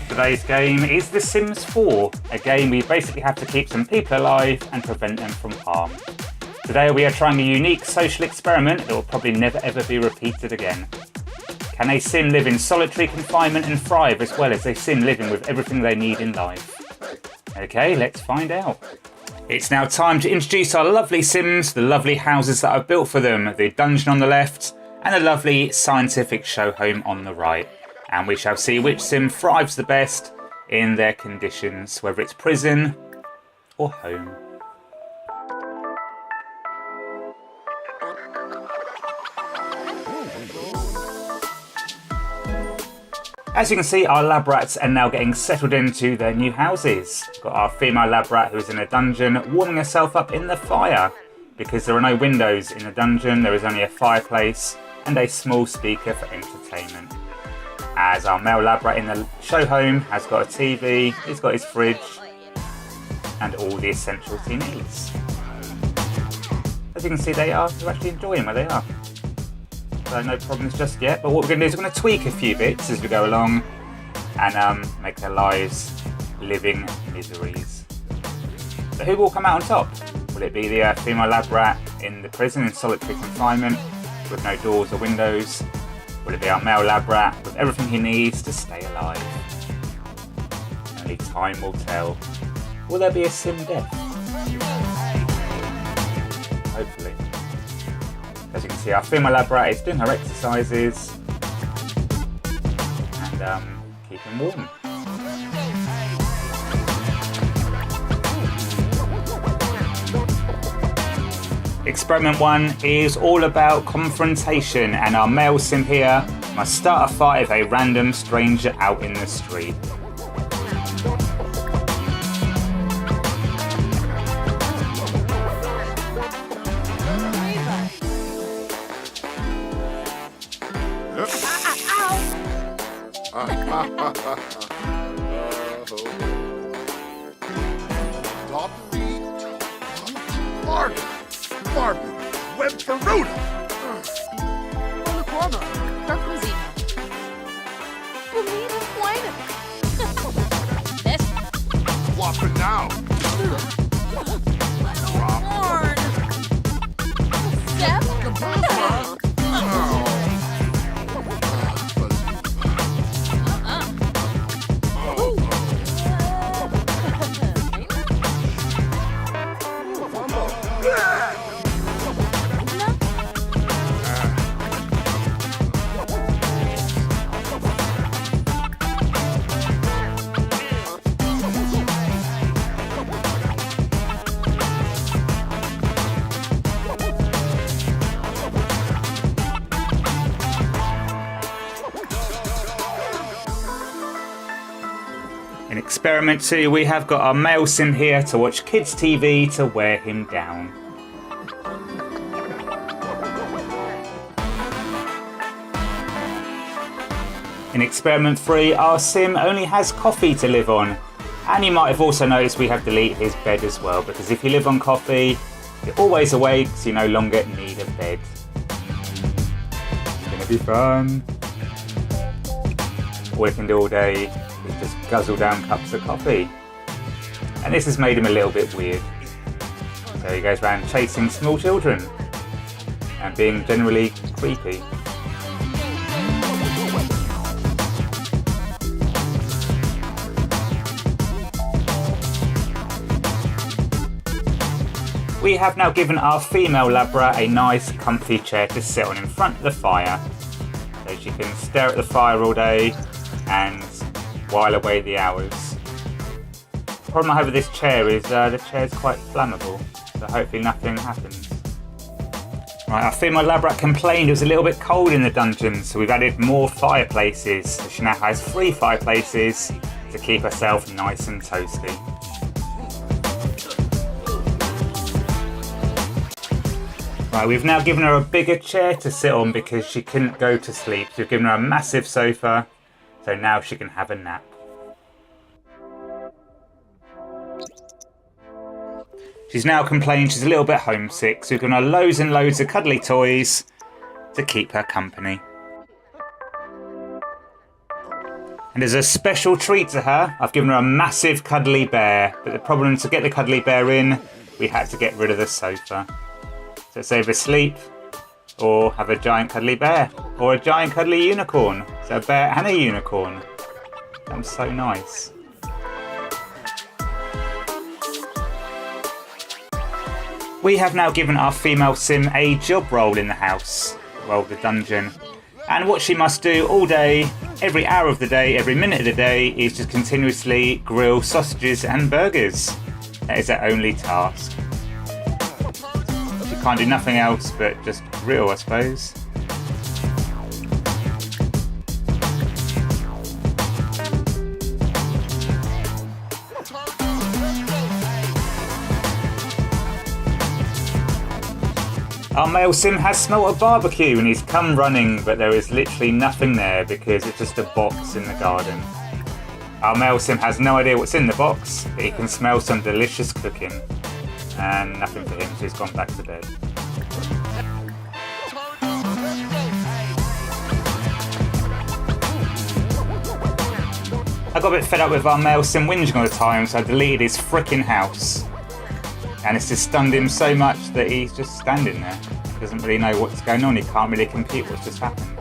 Today's game is The Sims 4, a game we basically have to keep some people alive and prevent them from harm. Today we are trying a unique social experiment that will probably never ever be repeated again. Can a Sim live in solitary confinement and thrive as well as a Sim living with everything they need in life? Okay, let's find out. It's now time to introduce our lovely Sims, the lovely houses that I've built for them, the dungeon on the left and a lovely scientific show home on the right. And we shall see which Sim thrives the best in their conditions, whether it's prison or home. As you can see, our lab rats are now getting settled into their new houses. We've got our female lab rat who's in a dungeon warming herself up in the fire. Because there are no windows in the dungeon, there is only a fireplace and a small speaker for entertainment. As our male lab rat in the show home has got a TV, he's got his fridge, and all the essentials he needs. As you can see, they're actually enjoying where they are. So no problems just yet, but what we're going to do is we're going to tweak a few bits as we go along and make their lives living miseries. So who will come out on top? Will it be the female lab rat in the prison in solitary confinement with no doors or windows? Will it be our male lab rat with everything he needs to stay alive? Only time will tell. Will there be a Sim death? Hopefully. As you can see, our female lab rat is doing her exercises and keeping warm. Experiment 1 is all about confrontation, and our male Sim here must start a fight with a random stranger out in the street. Barbie, web for Rhoda. Quando per così. Comida buena. Whopping now. Corn. Step. In experiment 2, we have got our male Sim here to watch kids' TV to wear him down. In experiment 3, our Sim only has coffee to live on. And you might have also noticed we have deleted his bed as well, because if you live on coffee, you're always awake, so you no longer need a bed. It's gonna be fun. All we can do all day is just guzzle down cups of coffee. And this has made him a little bit weird. So he goes around chasing small children and being generally creepy. We have now given our female lab rat a nice comfy chair to sit on in front of the fire. So she can stare at the fire all day and while away the hours. The problem I have with this chair is the chair's quite flammable, so hopefully nothing happens. Right, our female lab rat complained it was a little bit cold in the dungeon, so we've added more fireplaces. So she now has 3 fireplaces to keep herself nice and toasty. Right, we've now given her a bigger chair to sit on because she couldn't go to sleep. So we've given her a massive sofa, so now she can have a nap. She's now complaining she's a little bit homesick, so we've given her loads and loads of cuddly toys to keep her company. And as a special treat to her, I've given her a massive cuddly bear. But the problem, to get the cuddly bear in, we had to get rid of the sofa. So it's either sleep or have a giant cuddly bear or a giant cuddly unicorn. So a bear and a unicorn. That's so nice. We have now given our female sim a job role in the house, well, the dungeon. And what she must do all day, every hour of the day, every minute of the day, is just continuously grill sausages and burgers. That is her only task. She can't do nothing else but just grill, I suppose. Our male sim has smelt a barbecue and he's come running, but there is literally nothing there because it's just a box in the garden. Our male sim has no idea what's in the box, but he can smell some delicious cooking. And nothing for him, so he's gone back to bed. I got a bit fed up with our male sim whinging all the time, so I deleted his frickin' house. And it's just stunned him so much that he's just standing there. He doesn't really know what's going on. He can't really compute what's just happened.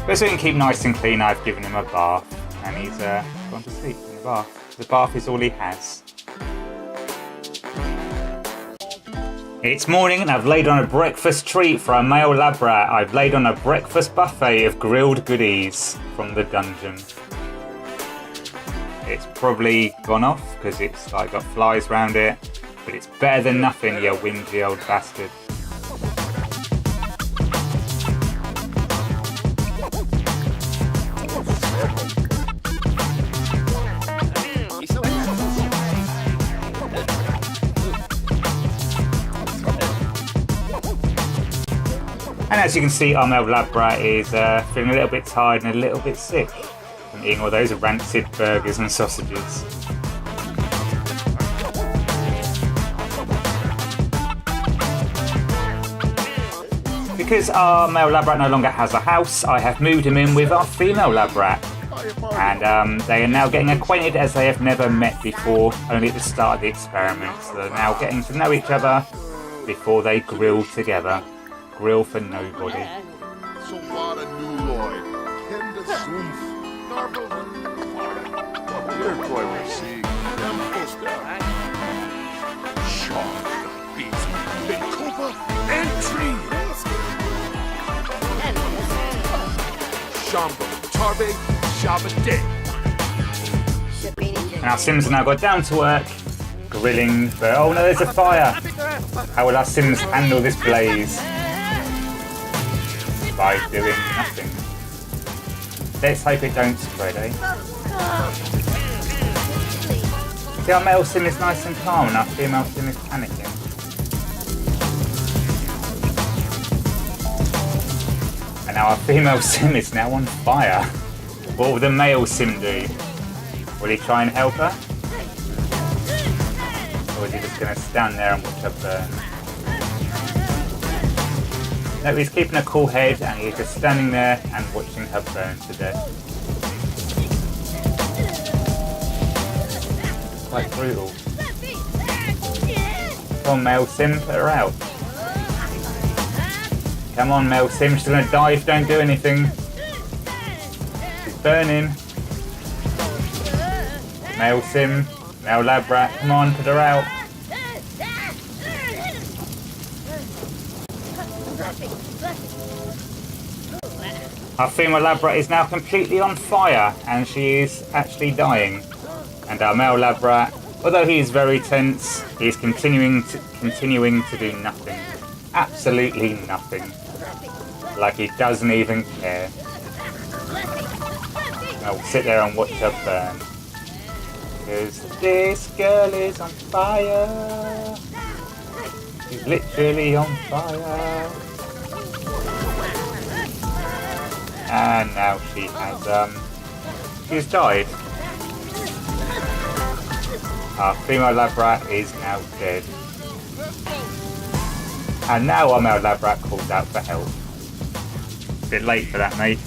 But so he can keep nice and clean, I've given him a bath. And he's gone to sleep in the bath. The bath is all he has. It's morning and I've laid on a breakfast treat for our male lab rat. I've laid on a breakfast buffet of grilled goodies from the dungeon. It's probably gone off because it's like got flies around it, but it's better than nothing, you whingy old bastard. And as you can see, our male lab rat is feeling a little bit tired and a little bit sick. Eating all those rancid burgers and sausages. Because our male lab rat no longer has a house, I have moved him in with our female lab rat. And they are now getting acquainted as they have never met before, only at the start of the experiment. So they're now getting to know each other before they grill together. Grill for nobody. And our Sims have now got down to work, grilling, but oh no, there's a fire! How will our Sims handle this blaze? By doing nothing. Let's hope it don't spread, eh? See, our male sim is nice and calm and our female sim is panicking. And now our female sim is now on fire. What will the male sim do? Will he try and help her? Or is he just going to stand there and watch her burn? No, he's keeping a cool head and he's just standing there and watching her burn to death. Quite brutal. Come on, male sim, put her out. Come on, male sim, she's gonna die if you don't do anything. She's burning. Male sim, male lab rat, come on, put her out. Our female lab rat is now completely on fire and she is actually dying. And our male lab rat, although he is very tense, he is continuing to do nothing. Absolutely nothing. Like he doesn't even care. I'll sit there and watch her burn. Because this girl is on fire. She's literally on fire. And now she's died. Our female lab rat is now dead. And now our male lab rat calls out for help. Bit late for that, mate.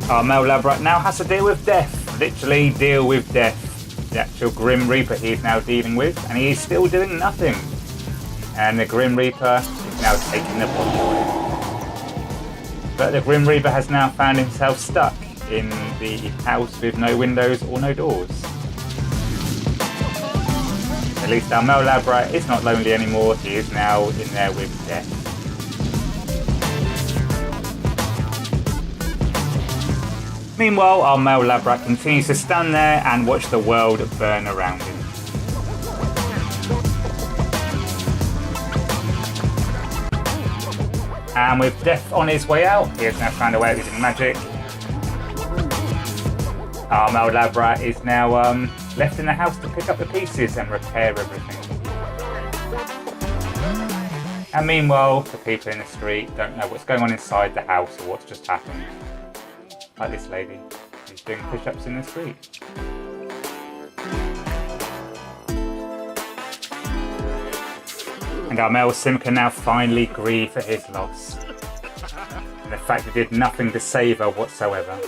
Our male lab rat now has to deal with death. Literally deal with death. The actual Grim Reaper he is now dealing with, and he is still doing nothing. And the Grim Reaper is now taking the body away. But the Grim Reaper has now found himself stuck in the house with no windows or no doors. At least our male lab rat is not lonely anymore, he is now in there with death. Meanwhile, our male lab rat continues to stand there and watch the world burn around him. And with death on his way out, he has now found a way of using magic. Our male lab rat is now left in the house to pick up the pieces and repair everything. And meanwhile, the people in the street don't know what's going on inside the house or what's just happened. Like this lady, who's doing push-ups in the street. And our male sim can now finally grieve for his loss. And the fact he did nothing to save her whatsoever.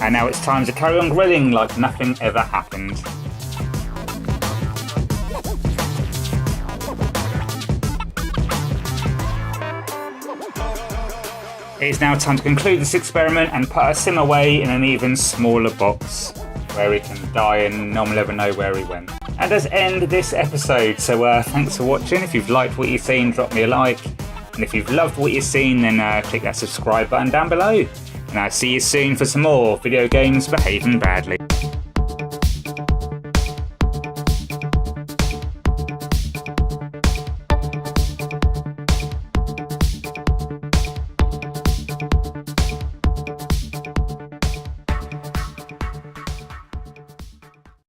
And now it's time to carry on grilling like nothing ever happened. It is now time to conclude this experiment and put our sim away in an even smaller box where he can die and no one will ever know where he went. And does end this episode, so thanks for watching. If you've liked what you've seen, drop me a like. And if you've loved what you've seen, then click that subscribe button down below. And I'll see you soon for some more video games behaving badly.